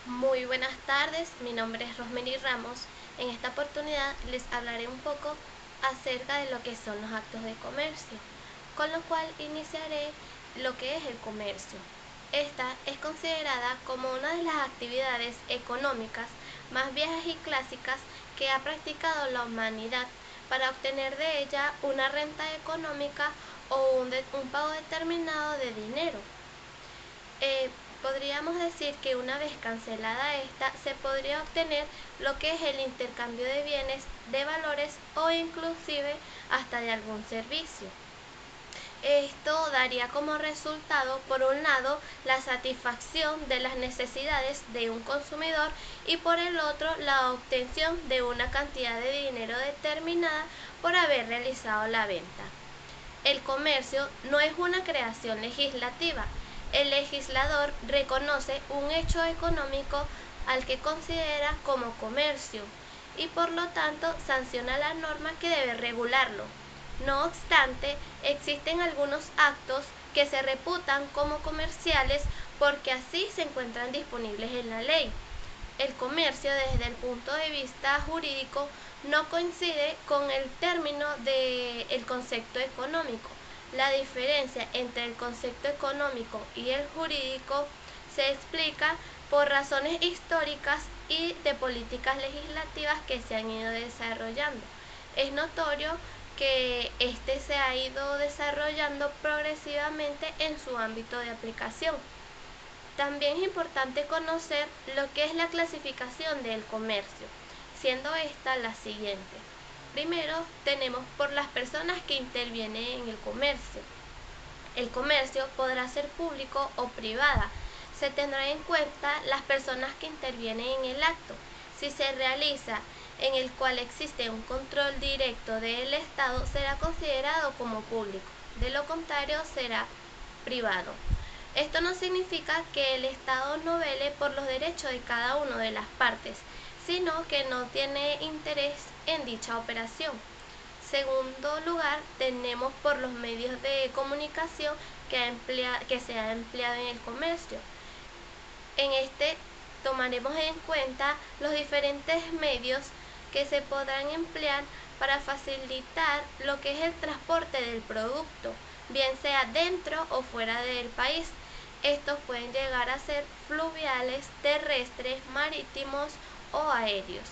Muy buenas tardes, mi nombre es Rosmeny Ramos. En esta oportunidad les hablaré un poco acerca de lo que son los actos de comercio, con lo cual iniciaré lo que es el comercio. Esta es considerada como una de las actividades económicas más viejas y clásicas que ha practicado la humanidad para obtener de ella una renta económica o un pago determinado de dinero. Eh, Podríamos decir que una vez cancelada esta, se podría obtener lo que es el intercambio de bienes, de valores o inclusive hasta de algún servicio. Esto daría como resultado, por un lado, la satisfacción de las necesidades de un consumidor y por el otro, la obtención de una cantidad de dinero determinada por haber realizado la venta. El comercio no es una creación legislativa. El legislador reconoce un hecho económico al que considera como comercio y por lo tanto sanciona la norma que debe regularlo. No obstante, existen algunos actos que se reputan como comerciales porque así se encuentran disponibles en la ley. El comercio desde el punto de vista jurídico no coincide con el término del concepto económico. La diferencia entre el concepto económico y el jurídico se explica por razones históricas y de políticas legislativas que se han ido desarrollando. Es notorio que este se ha ido desarrollando progresivamente en su ámbito de aplicación. También es importante conocer lo que es la clasificación del comercio, siendo esta la siguiente. Primero, tenemos por las personas que intervienen en el comercio. El comercio podrá ser público o privada. Se tendrá en cuenta las personas que intervienen en el acto. Si se realiza en el cual existe un control directo del Estado, será considerado como público. De lo contrario, será privado. Esto no significa que el Estado no vele por los derechos de cada una de las partes, sino que no tiene interés en dicha operación. Segundo lugar, tenemos por los medios de comunicación que se ha empleado en el comercio. En este tomaremos en cuenta los diferentes medios que se podrán emplear para facilitar lo que es el transporte del producto, bien sea dentro o fuera del país. Estos pueden llegar a ser fluviales, terrestres, marítimos o aéreos.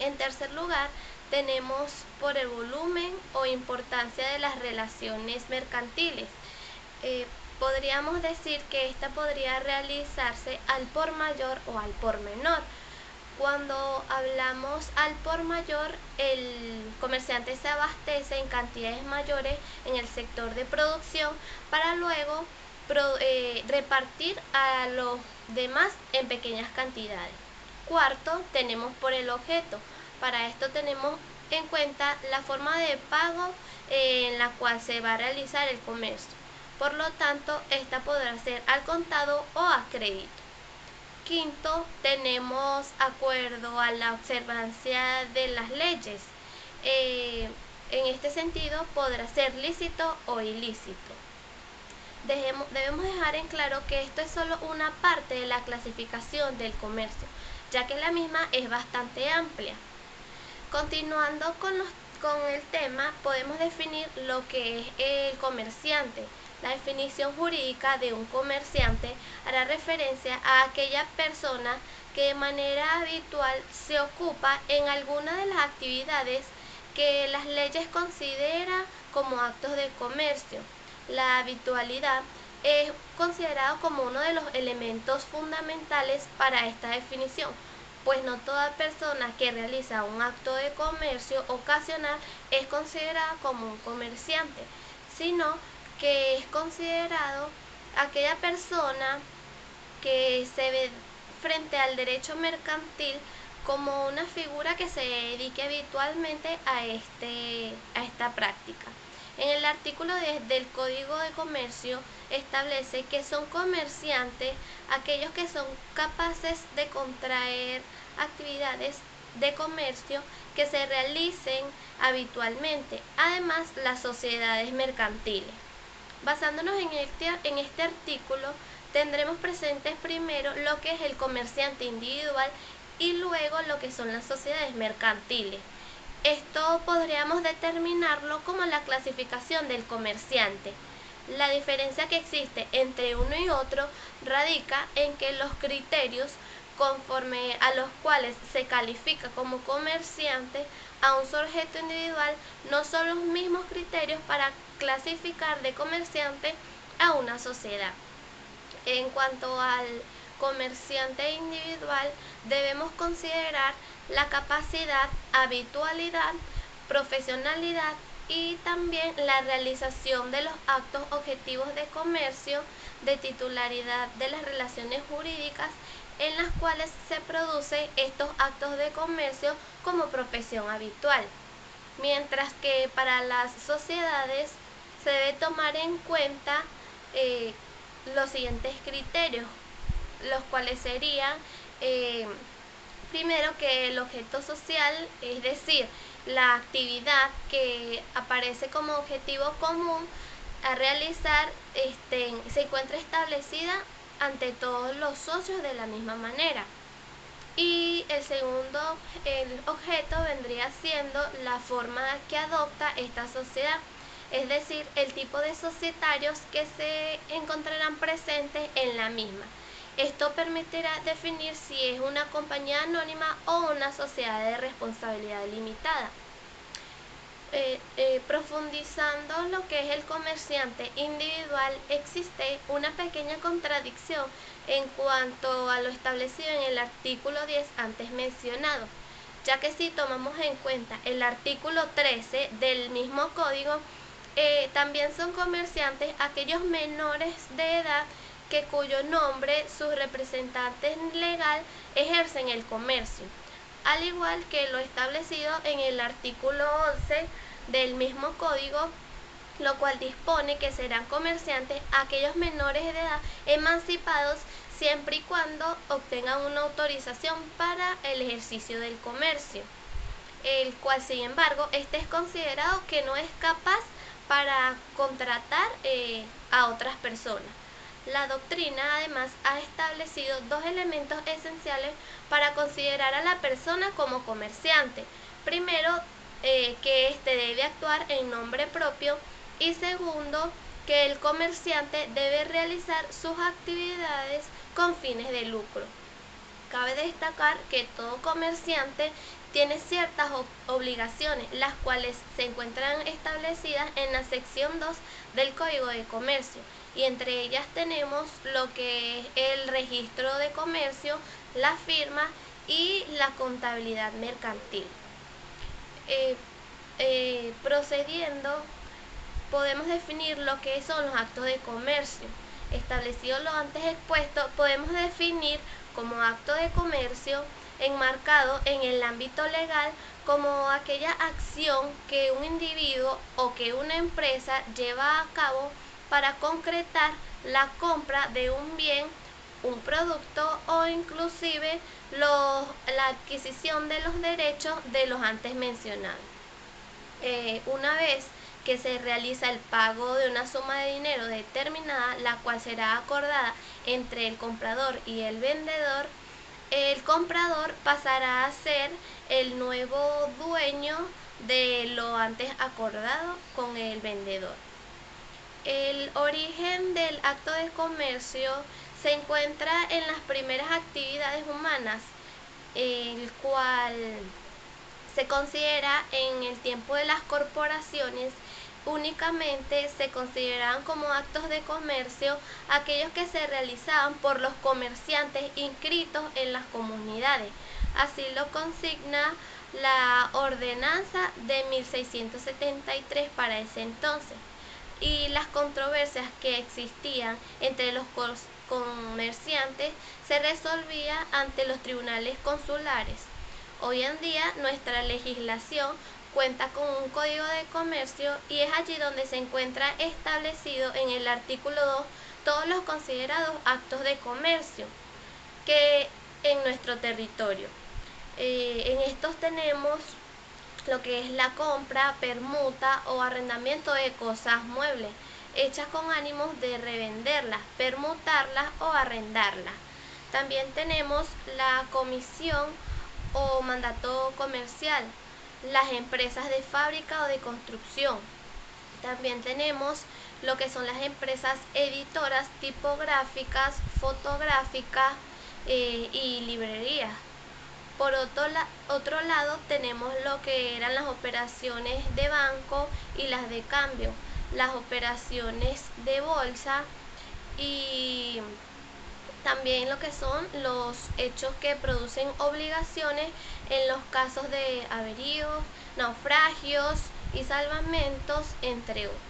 En tercer lugar, tenemos por el volumen o importancia de las relaciones mercantiles. Podríamos decir que esta podría realizarse al por mayor o al por menor. Cuando hablamos al por mayor, el comerciante se abastece en cantidades mayores en el sector de producción para luego repartir a los demás en pequeñas cantidades. Cuarto, tenemos por el objeto. Para esto tenemos en cuenta la forma de pago en la cual se va a realizar el comercio. Por lo tanto, esta podrá ser al contado o a crédito. Quinto, tenemos acuerdo a la observancia de las leyes. En este sentido, podrá ser lícito o ilícito. Debemos dejar en claro que esto es solo una parte de la clasificación del comercio, ya que la misma es bastante amplia. Continuando con el tema, podemos definir lo que es el comerciante. La definición jurídica de un comerciante hará referencia a aquella persona que de manera habitual se ocupa en alguna de las actividades que las leyes consideran como actos de comercio. La habitualidad es considerado como uno de los elementos fundamentales para esta definición, pues no toda persona que realiza un acto de comercio ocasional es considerada como un comerciante, sino que es considerado aquella persona que se ve frente al derecho mercantil como una figura que se dedique habitualmente a esta práctica. En el artículo del Código de Comercio establece que son comerciantes aquellos que son capaces de contraer actividades de comercio que se realicen habitualmente, además las sociedades mercantiles. Basándonos en este artículo, tendremos presentes primero lo que es el comerciante individual y luego lo que son las sociedades mercantiles. Esto podríamos determinarlo como la clasificación del comerciante. La diferencia que existe entre uno y otro radica en que los criterios conforme a los cuales se califica como comerciante a un sujeto individual no son los mismos criterios para clasificar de comerciante a una sociedad. En cuanto al comerciante individual, debemos considerar la capacidad, habitualidad, profesionalidad y también la realización de los actos objetivos de comercio, de titularidad de las relaciones jurídicas en las cuales se producen estos actos de comercio como profesión habitual. Mientras que para las sociedades se debe tomar en cuenta los siguientes criterios, los cuales serían primero que el objeto social, es decir, la actividad que aparece como objetivo común a realizar, se encuentra establecida ante todos los socios de la misma manera. Y el segundo, el objeto vendría siendo la forma que adopta esta sociedad, es decir, el tipo de societarios que se encontrarán presentes en la misma. Esto permitirá definir si es una compañía anónima o una sociedad de responsabilidad limitada. Profundizando lo que es el comerciante individual, existe una pequeña contradicción en cuanto a lo establecido en el artículo 10 antes mencionado, ya que si tomamos en cuenta el artículo 13 del mismo código, también son comerciantes aquellos menores de edad que cuyo nombre sus representantes legal ejercen el comercio, al igual que lo establecido en el artículo 11 del mismo código, lo cual dispone que serán comerciantes aquellos menores de edad emancipados siempre y cuando obtengan una autorización para el ejercicio del comercio, el cual sin embargo este es considerado que no es capaz para contratar a otras personas. La doctrina además ha establecido dos elementos esenciales para considerar a la persona como comerciante. Primero, que éste debe actuar en nombre propio, y segundo, que el comerciante debe realizar sus actividades con fines de lucro. Cabe destacar que todo comerciante tiene ciertas obligaciones, las cuales se encuentran establecidas en la sección 2 del Código de Comercio, y entre ellas tenemos lo que es el registro de comercio, la firma y la contabilidad mercantil. Procediendo, podemos definir lo que son los actos de comercio. Establecido lo antes expuesto, podemos definir como acto de comercio enmarcado en el ámbito legal como aquella acción que un individuo o que una empresa lleva a cabo para concretar la compra de un bien, un producto o inclusive la adquisición de los derechos de los antes mencionados. Una vez que se realiza el pago de una suma de dinero determinada, la cual será acordada entre el comprador y el vendedor, el comprador pasará a ser el nuevo dueño de lo antes acordado con el vendedor. El origen del acto de comercio se encuentra en las primeras actividades humanas, el cual se considera en el tiempo de las corporaciones. Únicamente se consideraban como actos de comercio aquellos que se realizaban por los comerciantes inscritos en las comunidades. Así lo consigna la ordenanza de 1673 para ese entonces. Y las controversias que existían entre los comerciantes se resolvían ante los tribunales consulares. Hoy en día nuestra legislación cuenta con un código de comercio y es allí donde se encuentra establecido en el artículo 2 todos los considerados actos de comercio que en nuestro territorio. En estos tenemos lo que es la compra, permuta o arrendamiento de cosas muebles. hechas con ánimos de revenderlas, permutarlas o arrendarlas. También tenemos la comisión o mandato comercial, las empresas de fábrica o de construcción. También tenemos lo que son las empresas editoras, tipográficas, fotográficas y librerías. Por otro lado tenemos lo que eran las operaciones de banco y las de cambio, las operaciones de bolsa y también lo que son los hechos que producen obligaciones en los casos de averíos, naufragios y salvamentos, entre otros.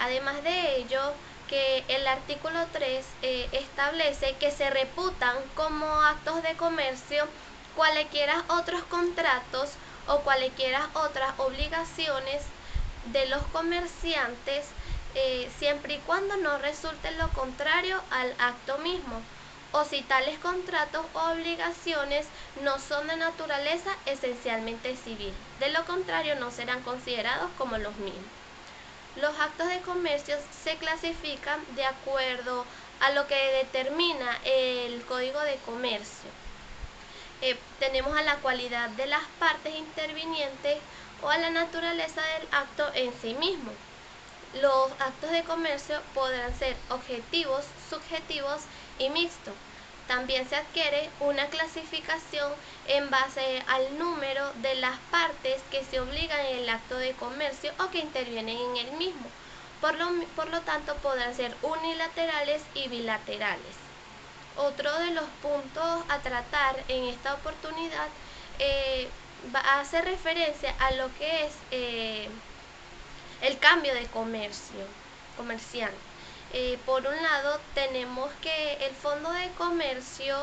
Además de ello, que el artículo 3 establece que se reputan como actos de comercio cualesquiera otros contratos o cualesquiera otras obligaciones de los comerciantes, siempre y cuando no resulte lo contrario al acto mismo, o si tales contratos o obligaciones no son de naturaleza esencialmente civil. De lo contrario, no serán considerados como los mismos. Los actos de comercio se clasifican de acuerdo a lo que determina el Código de Comercio. Tenemos a la cualidad de las partes intervinientes o a la naturaleza del acto en sí mismo. Los actos de comercio podrán ser objetivos, subjetivos y mixtos. También se adquiere una clasificación en base al número de las partes que se obligan en el acto de comercio o que intervienen en el mismo. Por lo tanto, podrán ser unilaterales y bilaterales. Otro de los puntos a tratar en esta oportunidad hace referencia a lo que es el cambio de comercial. Por un lado, tenemos que el fondo de comercio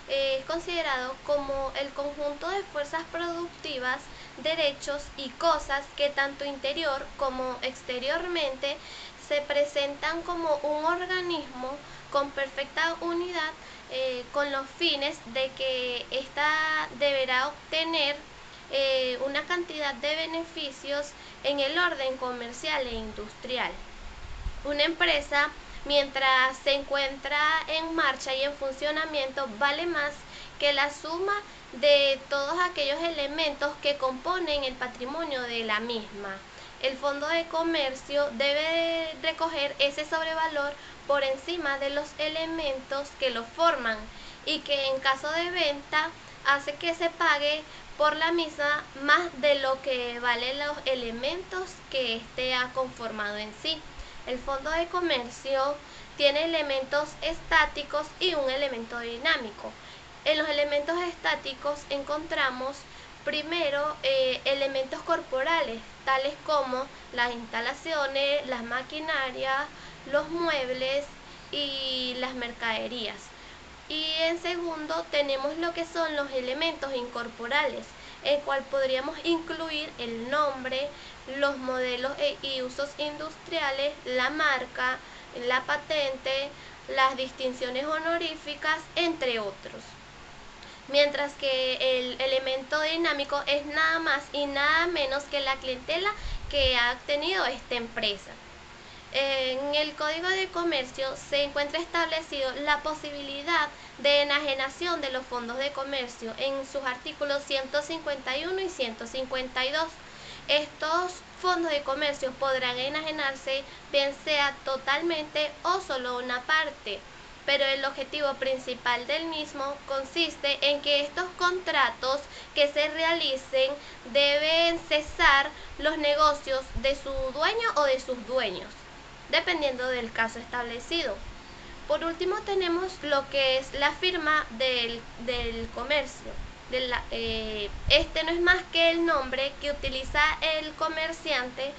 es considerado como el conjunto de fuerzas productivas, derechos y cosas que tanto interior como exteriormente se presentan como un organismo con perfecta unidad, con los fines de que ésta deberá obtener una cantidad de beneficios en el orden comercial e industrial. Una empresa, mientras se encuentra en marcha y en funcionamiento, vale más que la suma de todos aquellos elementos que componen el patrimonio de la misma. El fondo de comercio debe recoger ese sobrevalor por encima de los elementos que lo forman y que en caso de venta hace que se pague por la misma más de lo que valen los elementos que éste ha conformado en sí. El fondo de comercio tiene elementos estáticos y un elemento dinámico. En los elementos estáticos encontramos primero elementos corporales, tales como las instalaciones, las maquinarias, los muebles y las mercaderías. Y en segundo tenemos lo que son los elementos incorporales, el cual podríamos incluir el nombre, los modelos y usos industriales, la marca, la patente, las distinciones honoríficas, entre otros. Mientras que el elemento dinámico es nada más y nada menos que la clientela que ha tenido esta empresa. En el Código de Comercio se encuentra establecido la posibilidad de enajenación de los fondos de comercio en sus artículos 151 y 152. Estos fondos de comercio podrán enajenarse bien sea totalmente o solo una parte, pero el objetivo principal del mismo consiste en que estos contratos que se realicen deben cesar los negocios de su dueño o de sus dueños, dependiendo del caso establecido. Por último tenemos lo que es la firma del comercio. Este no es más que el nombre que utiliza el comerciante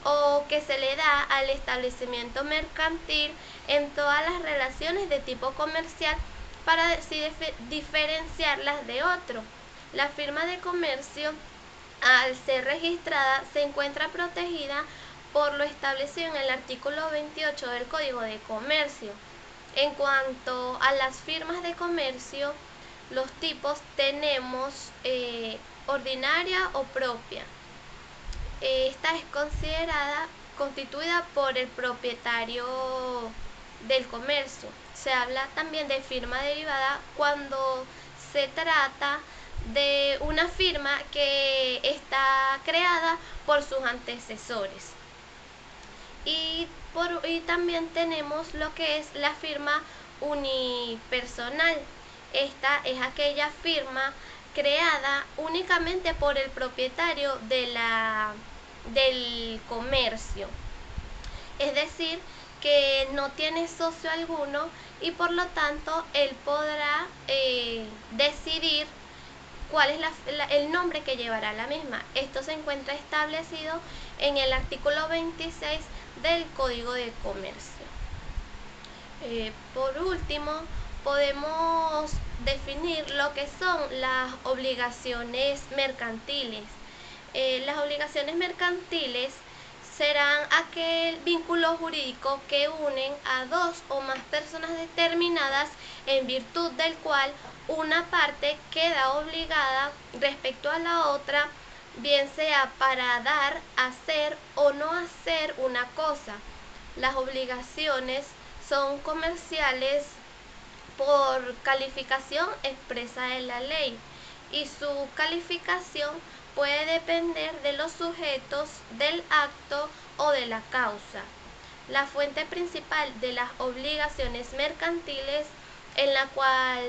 o que se le da al establecimiento mercantil en todas las relaciones de tipo comercial para así diferenciarlas de otro. La firma de comercio, al ser registrada, se encuentra protegida por lo establecido en el artículo 28 del Código de Comercio. En cuanto a las firmas de comercio, los tipos tenemos ordinaria o propia. Esta es considerada constituida por el propietario del comercio. Se habla también de firma derivada cuando se trata de una firma que está creada por sus antecesores. Y también tenemos lo que es la firma unipersonal. Esta es aquella firma creada únicamente por el propietario del comercio. Es decir, que no tiene socio alguno y por lo tanto él podrá decidir cuál es el nombre que llevará la misma. Esto se encuentra establecido en el artículo 26 del Código de Comercio. Por último, podemos definir lo que son las obligaciones mercantiles. Las obligaciones mercantiles serán aquel vínculo jurídico que unen a dos o más personas determinadas en virtud del cual una parte queda obligada respecto a la otra, bien sea para dar, hacer o no hacer una cosa. Las obligaciones son comerciales por calificación expresa en la ley y su calificación puede depender de los sujetos, del acto o de la causa. La fuente principal de las obligaciones mercantiles, en la cual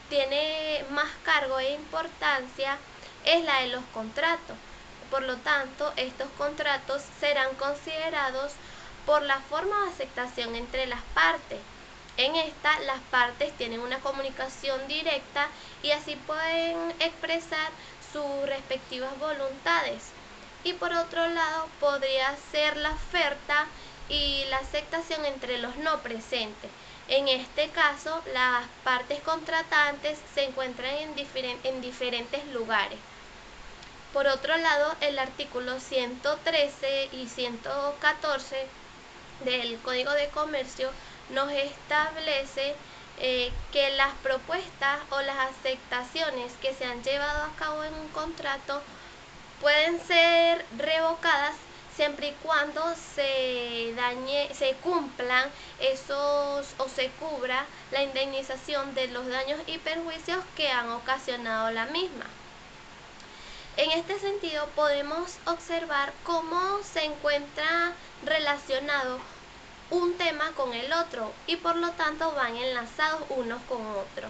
tiene más cargo e importancia, es la de los contratos. Por lo tanto, estos contratos serán considerados por la forma de aceptación entre las partes. En esta, las partes tienen una comunicación directa y así pueden expresar sus respectivas voluntades. Y por otro lado, podría ser la oferta y la aceptación entre los no presentes. En este caso, las partes contratantes se encuentran en diferentes lugares. Por otro lado, el artículo 113 y 114 del Código de Comercio nos establece que las propuestas o las aceptaciones que se han llevado a cabo en un contrato pueden ser revocadas siempre y cuando se cumplan esos o se cubra la indemnización de los daños y perjuicios que han ocasionado la misma. En este sentido, podemos observar cómo se encuentra relacionado un tema con el otro y por lo tanto van enlazados unos con otros.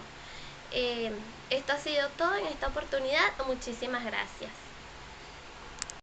Esto ha sido todo en esta oportunidad. Muchísimas gracias.